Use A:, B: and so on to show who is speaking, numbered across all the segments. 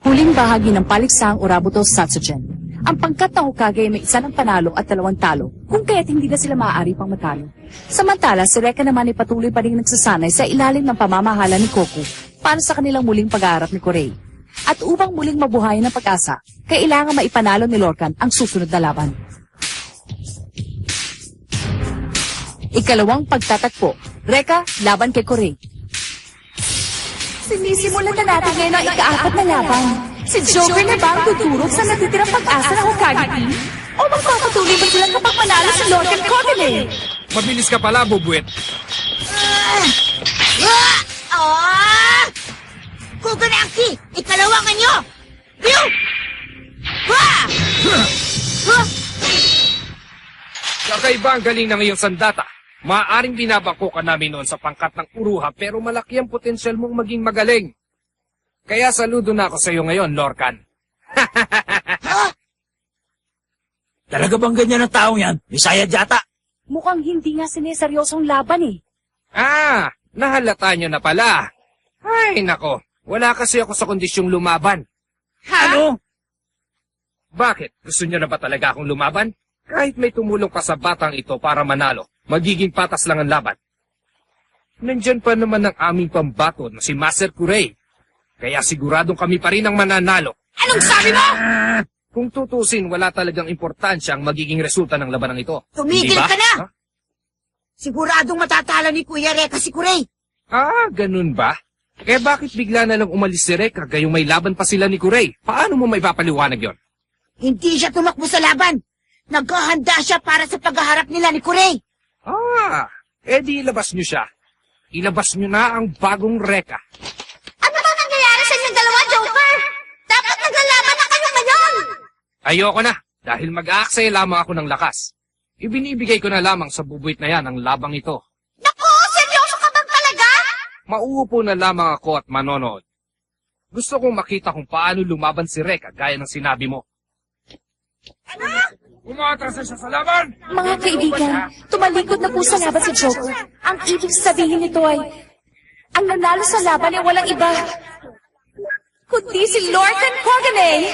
A: Huling bahagi ng Paliksahang Urabuto Satsugen. Ang pangkat ng Hokage ay may isa ng panalo at 2 talo, kung kaya't hindi na sila maaari pang matalo. Samantala, si Reka naman ay patuloy pa rin nagsasanay sa ilalim ng pamamahala ni Koku para sa kanilang muling pag-aarap ni Kurei. At upang muling mabuhayan ng pag-asa, kailangan maipanalo ni Lorcan ang susunod na laban. Ikalawang pagtatagpo, Reka laban kay Kurei. Sinisimulan na natin ngayon ang ika-4 na laban. Si Joker na ba ang tuturok sa natitirang pag-asa ng Hokage team? O magpapatuloy ba silang kapag manalo si Lorcan Kogane?
B: Mabilis ka pala, Bubuet.
C: Kogane Anki! Ikalawangan nyo! Biyo!
B: Kakaiba ang galing ng iyong sandata. Maaaring binabangko ka namin noon sa pangkat ng uruha pero malaki ang potensyal mong maging magaling. Kaya saludo na ako sa iyo ngayon, Lorcan.
D: Talaga bang ganyan ang taong yan? Bisaya yata.
A: Mukhang hindi nga sineseryosong laban eh.
B: Nahalata nyo na pala. Ay, nako. Wala kasi ako sa kondisyong lumaban.
D: Ano?
B: Bakit? Gusto nyo na ba talaga akong lumaban? Kahit may tumulong pa sa batang ito para manalo, magiging patas lang ang laban. Nandyan pa naman ang aming pambato na si Master Kurei. Kaya siguradong kami pa rin ang mananalo.
C: Anong sabi mo?
B: Kung tutusin, wala talagang importansya ang magiging resulta ng labanang ito.
C: Tumigil
B: Hindi ba?
C: ka na!
B: Ha?
C: Siguradong matatalo ni Kuya Reka si Kurei.
B: Ganun ba? Eh bakit bigla na lang umalis si Reka gayong may laban pa sila ni Kurei? Paano mo maipapaliwanag yon?
C: Hindi siya tumakbo sa laban. Naghahanda siya para sa paghaharap nila ni Kurei.
B: Di ilabas nyo siya. Ilabas nyo na ang bagong Reka.
C: Ano ba nangyayari sa inyong dalawa, Joker? Dapat naglalaban na kayo ngayon!
B: Ayoko na, dahil mag-aaksaya lamang ako ng lakas. Ibinibigay ko na lamang sa bubuit na yan ang labang ito.
C: Naku, seryoso ka bang talaga?
B: Mauupo na lamang ako at manonood. Gusto kong makita kung paano lumaban si Reka gaya ng sinabi mo. Umatras na siya sa laban!
A: Mga kaibigan, tumalikod na po sa laban si Joker. Ang ibig sabihin nito ay, ang nanalo sa laban ay walang iba, kundi si Lorcan Kogane.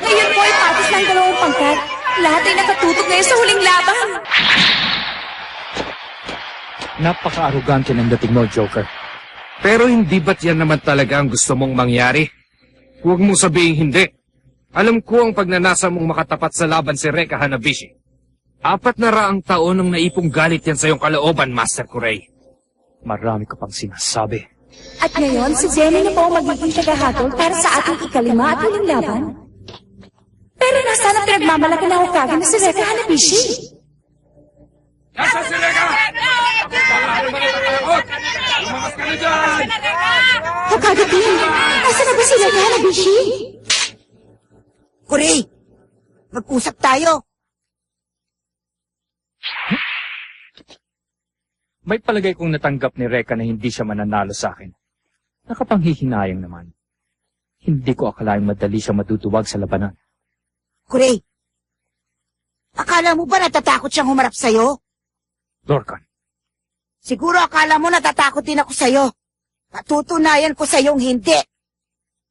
A: Ngayon po ay patis ng 2 pangkat. Lahat ay nakatutok ngayon sa huling laban.
D: Napaka-arugante ng dating mo, Joker.
B: Pero hindi ba't yan naman talaga ang gusto mong mangyari? Huwag mong sabihin hindi. Alam ko ang pagnanasa mong makatapat sa laban si Reka Hanabishi. 4 na raang taon nang naipong galit yan sa iyong kalooban, Master Kurei.
D: Marami ka pang sinasabi.
A: At ngayon, si Jenny na po ang magiging tagahatol para sa ating ika-5 at huling laban. Pero nasaan ang pinagmamalaki na Hokage na si Reka Hanabishi?
B: Nasa si Reka! Lumakas ka na dyan!
A: Hokage team, nasa na ba si Reka Hanabishi?
C: Kurei, mag-usap tayo.
D: May palagay kong natanggap ni Reka na hindi siya mananalo sa akin. Nakapanghihinayang naman. Hindi ko akalaing madali siya matutuwag sa labanan.
C: Kurei, akala mo ba natatakot siyang humarap sa'yo?
D: Lorcan,
C: Siguro akala mo natatakot din ako sa'yo. Patutunayan ko sa'yong hindi.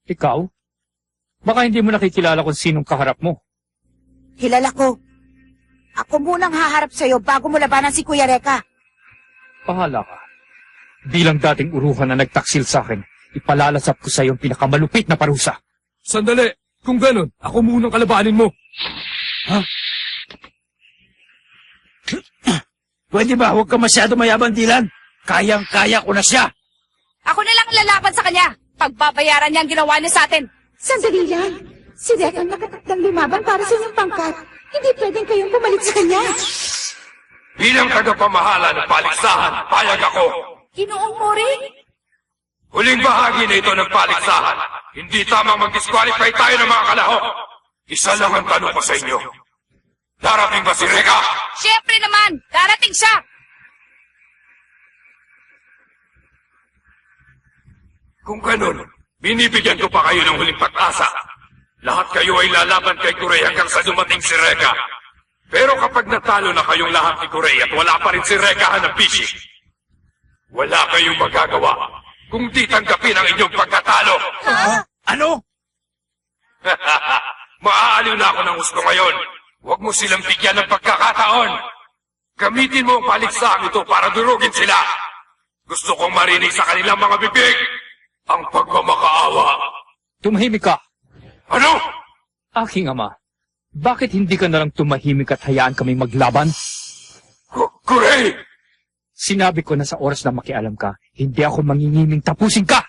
D: ikaw? Baka hindi mo nakikilala kung sinong kaharap mo.
C: Kilala ko. Ako munang haharap sa'yo bago mo labanan si Kuya Reka.
D: Pahala ka. Bilang dating uruhan na nagtaksil sa akin, ipalalasap ko sa iyong pinakamalupit na parusa.
B: Sandali! Kung ganun, ako munang kalabanin mo.
D: Ha? Pwede ba? Huwag ka masyado mayabang, Dylan. Kayang-kaya ko na siya.
A: Ako na lang lalaban sa kanya. Pagbabayaran niya ang ginawa niya sa atin. Sandali lang. Si Reka ang nakatakdang lumaban para sa inyong pangkat. Hindi pwedeng kayong pumalit sa kanya.
B: Bilang tagapamahala ng paligsahan, payag ako.
A: Ginoong Mori?
B: Huling bahagi na ito ng paligsahan. Hindi tamang mag-disqualify tayo ng mga kalahok. Isa lang ang tanong ko sa inyo. Darating ba si Reka?
A: Siyempre naman, darating siya.
B: Kung ganun, binibigyan ko pa kayo ng huling pag-asa. Lahat kayo ay lalaban kay Kurei hanggang sa dumating si Reka. Pero kapag natalo na kayong lahat ni Kurei at wala pa rin si Reka Hanabishi, wala kayong magagawa kung di tanggapin ang inyong pagkatalo.
E: Ano?
B: Maaaliw na ako ng gusto ngayon. Huwag mo silang bigyan ng pagkakataon. Gamitin mo ang paligsahan ito para durugin sila. Gusto kong marinig sa kanilang mga bibig ang pagmamakaawa.
D: Tumahimik ka!
B: Ano?
D: Aking ama, bakit hindi ka nalang tumahimik at hayaan kami maglaban?
B: Kurey!
D: Sinabi ko na sa oras na makialam ka, hindi ako mangingiming tapusin ka!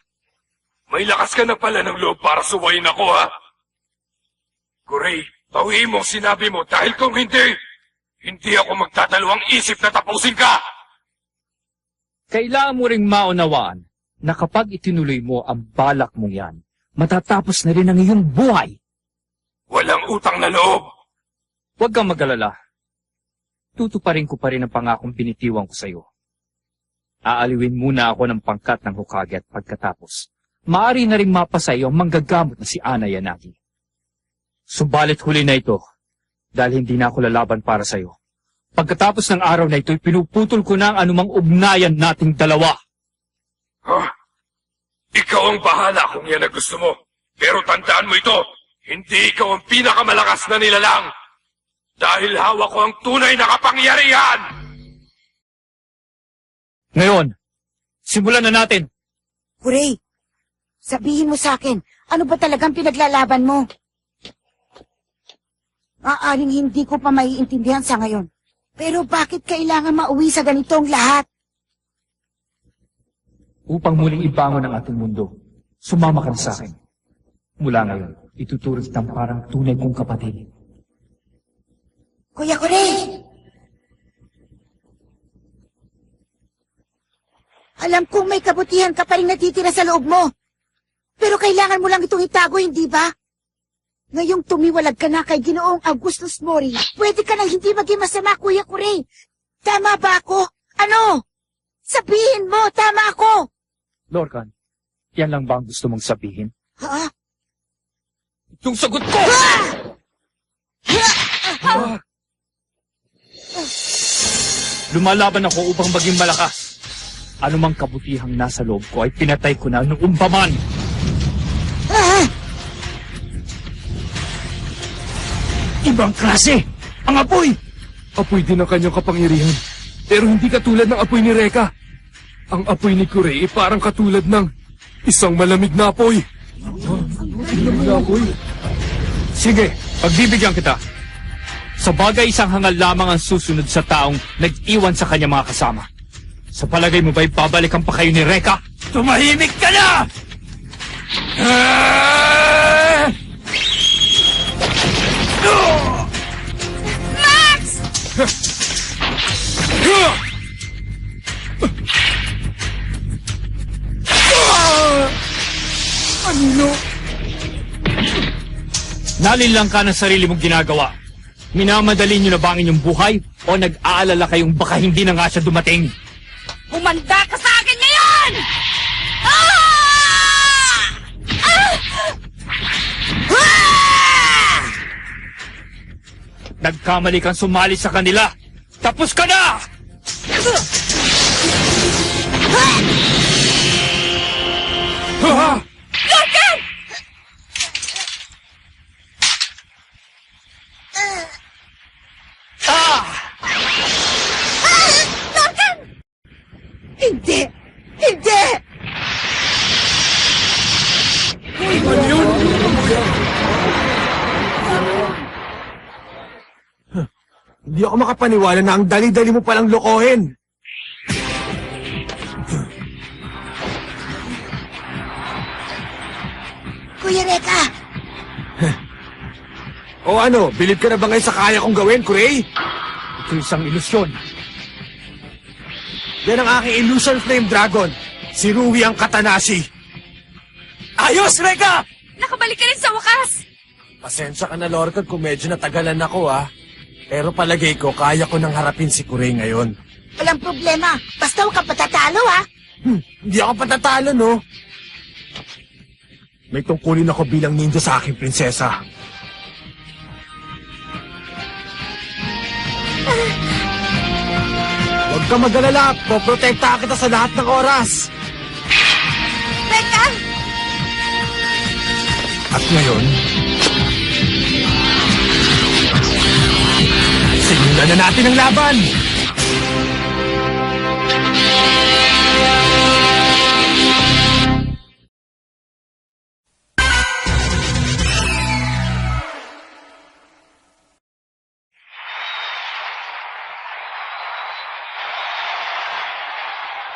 B: May lakas ka na pala ng loob para suwayin ako, ha? Kurey, bawiin mo ang sinabi mo dahil kung hindi ako magdadalawang isip na tapusin ka!
D: Kailangan mo ring maunawaan na kapag itinuloy mo ang balak mong yan, matatapos na rin ang iyong buhay.
B: Walang utang na loob!
D: Huwag kang mag-alala. Tutuparin ko pa rin ang pangakong binitiwan ko sa iyo. Aaliwin muna ako ng pangkat ng Hokage at pagkatapos, maaari na ring mapasa iyo ang manggagamot na si Ana Yanagi. Subalit huli na ito, dahil hindi na ako lalaban para sa iyo. Pagkatapos ng araw na ito, pinuputol ko na ang anumang ugnayan nating dalawa.
B: Ikaw ang bahala kung yan ang gusto mo. Pero tandaan mo ito, hindi ikaw ang pinakamalakas na nilalang. Dahil hawak ko ang tunay na kapangyarihan!
D: Ngayon, simulan na natin.
C: Kurey, sabihin mo sa akin, ano ba talagang pinaglalaban mo? Maaring hindi ko pa maiintindihan sa ngayon. Pero bakit kailangan mauwi sa ganitong lahat?
D: Upang muling ibangon ang ating mundo, sumama ka na sa akin. Mula ngayon, ituturo kitang parang tunay kong kapatid.
C: Kuya Kurey! Alam kong may kabutihan ka pa rin natitira sa loob mo. Pero kailangan mo lang itong itago, hindi ba? Ngayong tumiwalag ka na kay Ginoong Augustus Mori, pwede ka na hindi maging masama, Kuya Kurey. Tama ba ako? Ano? Sabihin mo, tama ako!
D: Lorcan, yan lang ba ang gusto mong sabihin?
C: Ha?
D: Yung sagot ko! Lumalaban ako upang maging malakas. Anumang kabutihang nasa loob ko ay pinatay ko na noong paman. Ibang klase! Ang apoy!
B: Apoy din ang kanyang kapangyarihan. Pero hindi katulad ng apoy ni Reka. Ang apoy ni Kurey ay parang katulad ng isang malamig na apoy. Malamig na apoy?
D: Sige, pagbibigyan kita. Sa bagay, isang hangal lamang ang susunod sa taong nag-iwan sa kanya mga kasama. Sa palagay mo ba'y babalikan pa kayo ni Reka? Tumahimik ka na!
A: Max!
B: Anino?
D: Nalilang ka ng sarili mong ginagawa. Minamadali niyo na ba ang inyong buhay? O nag-aalala kayong baka hindi na nga siya dumating?
A: Humanda ka sa akin ngayon! Ah! Ah! Ah!
D: Nagkamali kang sumali sa kanila. Tapos ka na!
C: Hindi! Hindi!
B: Ano yun? Hindi ako makapaniwala na ang dali-dali mo palang lokohin.
C: Kuya Reka!
B: O ano, bilib ka na ba ngayon sa kaya kong gawin, Kurey?
D: Ito isang ilusyon.
B: Yan ang aking Illusion Flame Dragon. Si Rui ang Katanashi. Ayos, Reka!
A: Nakabalik ka rin sa wakas!
B: Pasensya ka na, Lorcan, kung medyo natagalan ako, ha? Pero palagay ko, kaya ko nang harapin si Kurey ngayon.
C: Walang problema. Basta huwag ka patatalo, ha?
B: Hindi ako patatalo, no? May tungkulin ako bilang ninja sa aking prinsesa. Huwag ka mag-alala. Poprotekta kita sa lahat ng oras.
C: Reka!
B: Ngayon, simulan na natin ang laban!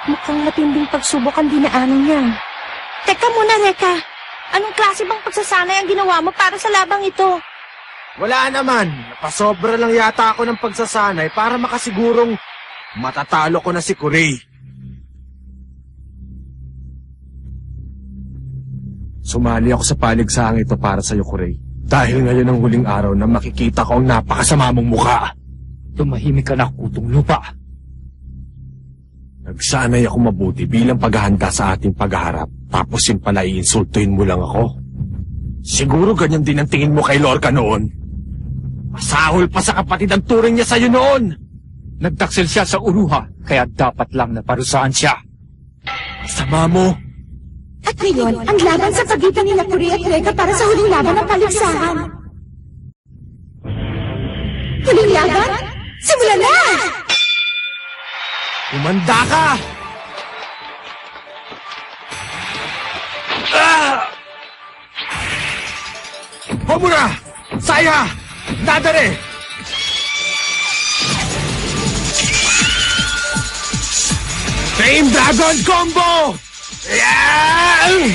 E: Mukhang matinding pagsubok ang dinaanan niya. Teka muna, Reka. Anong klase bang pagsasanay ang ginawa mo para sa labang ito?
F: Wala naman. Napasobra lang yata ako ng pagsasanay para makasigurong matatalo ko na si Kuray. Sumali ako sa paligsahan ito para sa'yo, Kuray. Dahil ngayon ang huling araw na makikita ko ang napakasama mong mukha.
D: Tumahimik ka na, kutong lupa.
F: Nagsanay ako mabuti bilang paghahanda sa ating paghaharap. Tapos yun pala iinsultuhin mo lang ako. Siguro ganyan din ang tingin mo kay Lorca noon. Masahol pa sa kapatid ang turing niya sa'yo noon.
D: Nagtaksil siya sa uruha, kaya dapat lang na parusahan siya.
F: Sama mo.
E: At ngayon, ang laban sa pagitan ni Nakuri at Reka para sa huling laban ng paligsahan. Huling laban? Simulan na!
F: Umanda ka! Homura! Saya! Nadare! Flame Dragon Combo! Yeah!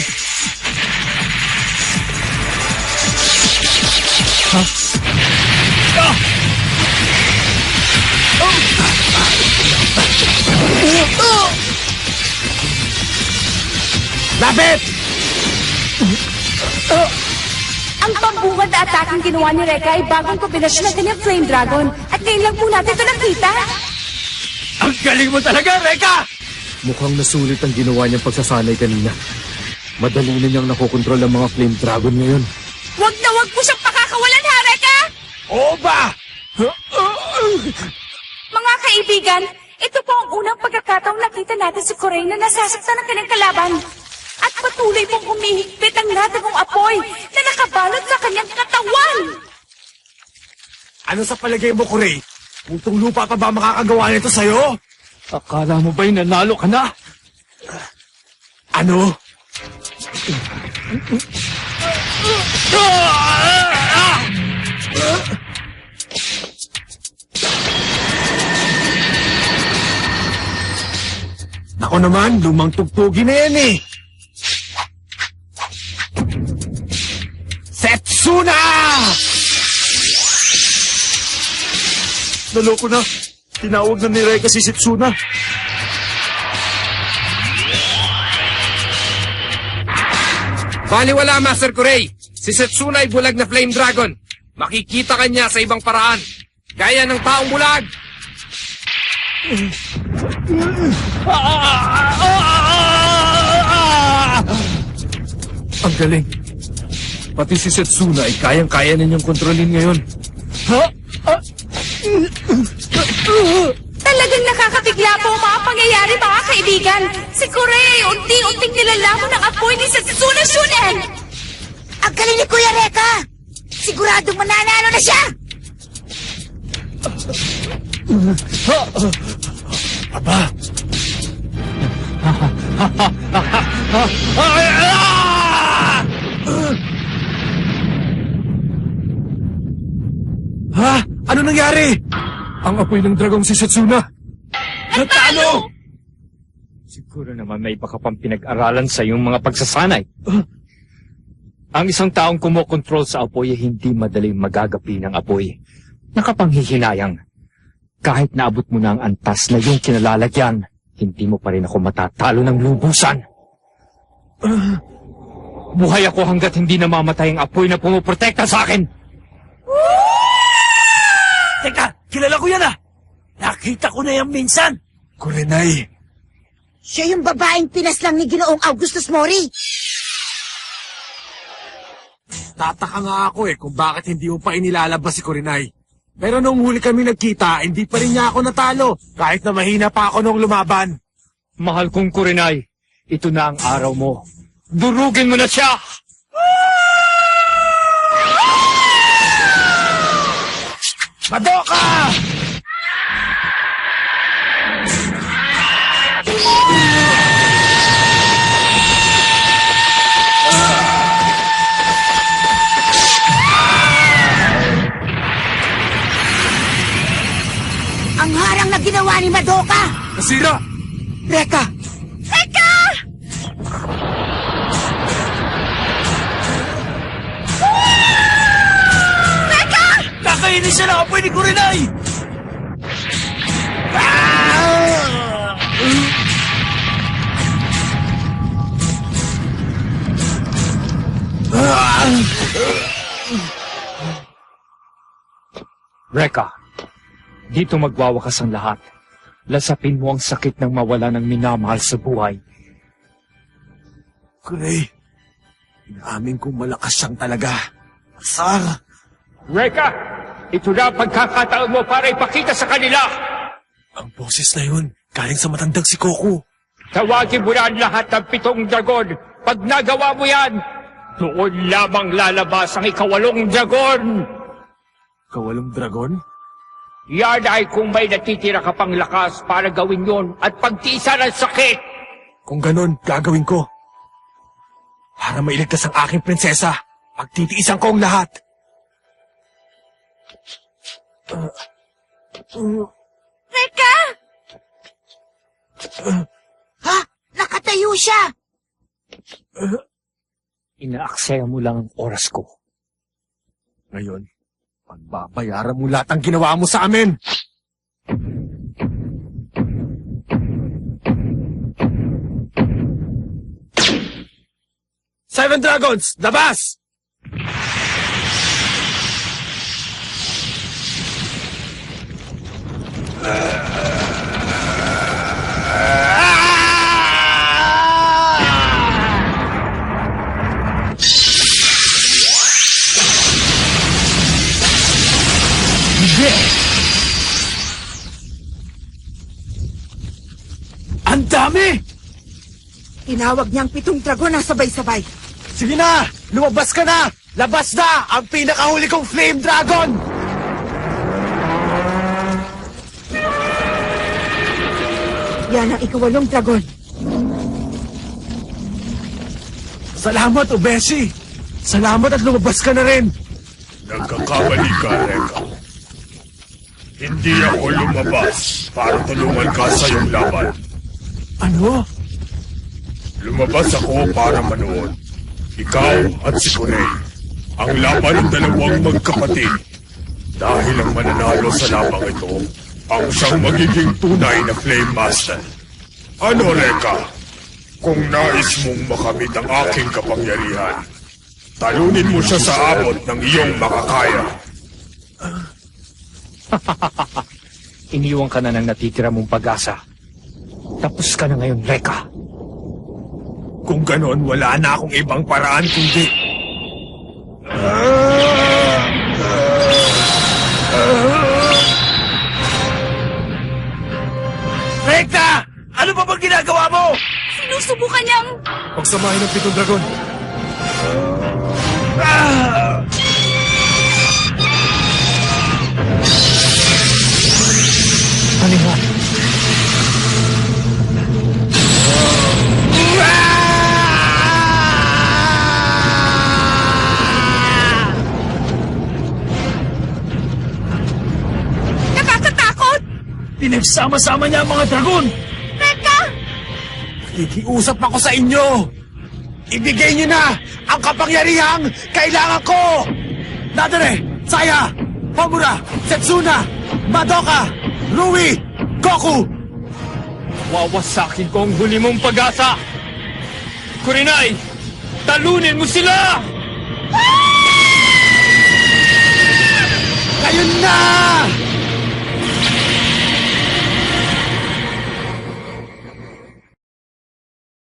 F: Lapit!
A: Ang pambungad na ataking ginawa ni Reka ay bagong kombinasyon ng kanyang Flame Dragon. At ngayon lang po natin ito nakita.
F: Ang galing mo talaga, Reka! Mukhang nasulit ang ginawa niyang pagsasanay kanina. Madali na niyang nakokontrol ang mga Flame Dragon ngayon.
A: Huwag na huwag po siyang pakakawalan, ha, Reka?
F: Oo ba?
A: Mga kaibigan, ito po ang unang pagkakataong nakita natin si Kuray na nasasaktan ng kanyang kalaban. At patuloy pong humihigpit ang natagong apoy na nakabalot sa kanyang katawan.
F: Ano sa palagay mo, Kuray? Putong lupa pa ba makakagawa nito sa'yo?
D: Akala mo ba'y nanalo ka na?
F: Ano? Nako naman, lumang tugtugi na yan eh. Setsuna! Naloko na. Tinawag na ni Reka si Setsuna.
B: Baliwala, Master Kuray. Si Setsuna ay bulag na Flame Dragon. Makikita ka niya sa ibang paraan. Gaya ng taong bulag.
F: Ang galing. Pati si Setsuna ay kayang-kaya ninyong kontrolin ngayon.
A: Talagang nakakabigla po ang mga pangyayari, mga kaibigan. Si Kuray ay unti-unting nilalamon ng apoy ni Setsuna Shunen.
C: Ang galing ni Kuya Reka! Siguradong mananalo na siya!
F: Aba! Ha? Ano nangyari? Ang apoy ng dragong si Setsuna. Natalo!
D: Siguro naman may baka pang pinag-aralan sa iyong mga pagsasanay. Ang isang taong kumokontrol sa apoy ay hindi madaling magagapi ng apoy. Nakapanghihinayang. Kahit naabot mo na ang antas na iyong kinalalagyan, hindi mo pa rin ako matatalo ng lubusan. Buhay ako hanggat hindi namamatay ang apoy na pumuprotekta sa akin.
F: Teka, kilala ko yan ah! Nakita ko na yan minsan! Kurenay!
C: Siya yung babaeng pinaslang ni Ginoong Augustus Mori.
F: Tataka nga ako kung bakit hindi mo pa inilalabas si Kurenay. Pero nung huli kami nagkita, hindi pa rin niya ako natalo, kahit na mahina pa ako nung lumaban.
D: Mahal kong Kurenay, ito na ang araw mo. Durugin mo na siya!
F: Madoka!
C: Ang harang na ginawa ni Madoka!
F: Nasira!
C: Reka!
F: Kakainin siya na apoy ni Kurenay!
D: Reka, dito magwawakas ang lahat. Lasapin mo ang sakit ng mawala ng minamahal sa buhay.
F: Kurenay, inaamin kong malakas siyang talaga. Asar!
D: Reka, ito na ang pagkakataon mo para ipakita sa kanila.
F: Ang boses na yun, galing sa matandang si Coco.
D: Tawagin mo na ang lahat ng 7 dragon. Pag nagawa mo yan, doon lamang lalabas ang ika-8 dragon.
F: Kawalong dragon?
D: Yan ay kung may natitira ka pang lakas para gawin yon at pagtiisan ang sakit.
F: Kung ganon, gagawin ko. Para mailigtas ang aking prinsesa, pagtitiisan ko ang lahat.
E: Reka!
C: Ha? Nakatayo siya!
D: Inaaksaya mo lang ang oras ko.
F: Ngayon, pagbabayaran mo lahat ang ginawa mo sa amin. Seven Dragons, labas! Ang dami!
C: Tinawag niyang 7 dragon na sabay-sabay.
F: Sige na! Lumabas ka na! Labas na! Ang pinakahuli kong Flame Dragon!
C: Yan ang ika-8 dragon.
F: Salamat, Obeshi! Salamat at lumabas ka na rin!
G: Nagkakamali ka, Reka. Hindi ako lumabas para tulungan ka sa iyong laban.
F: Ano?
G: Lumabas ako para manood. Ikaw at si Kurei. Ang laban ng dalawang magkapatid. Dahil ang mananalo sa labang ito, ang siyang magiging tunay na Flame Master. Ano, Reka? Kung nais mong makamit ang aking kapangyarihan, talunin mo siya sa abot ng iyong makakaya.
D: Iniwan ka na ng natitira mong pag-asa. Tapos ka na ngayon, Reka.
F: Kung ganon, wala na akong ibang paraan kundi... Rekta! Ano pa bang ginagawa mo?
E: Sinusubukan niyang...
F: Pagsamahin ng 7 dragon.
D: Ano yan?
E: Nakakatakot!
F: Pinagsama-sama niya ang mga dragon!
E: Reka!
F: Ikiusap ako sa inyo! Ibigay niyo na ang kapangyarihang kailangan ko! Nadare, Saya, Pamura, Setsuna, Madoka, Rui, Goku!
D: Wawasakin ko ang huli mong pag-asa! Kurenai, talunin mo sila!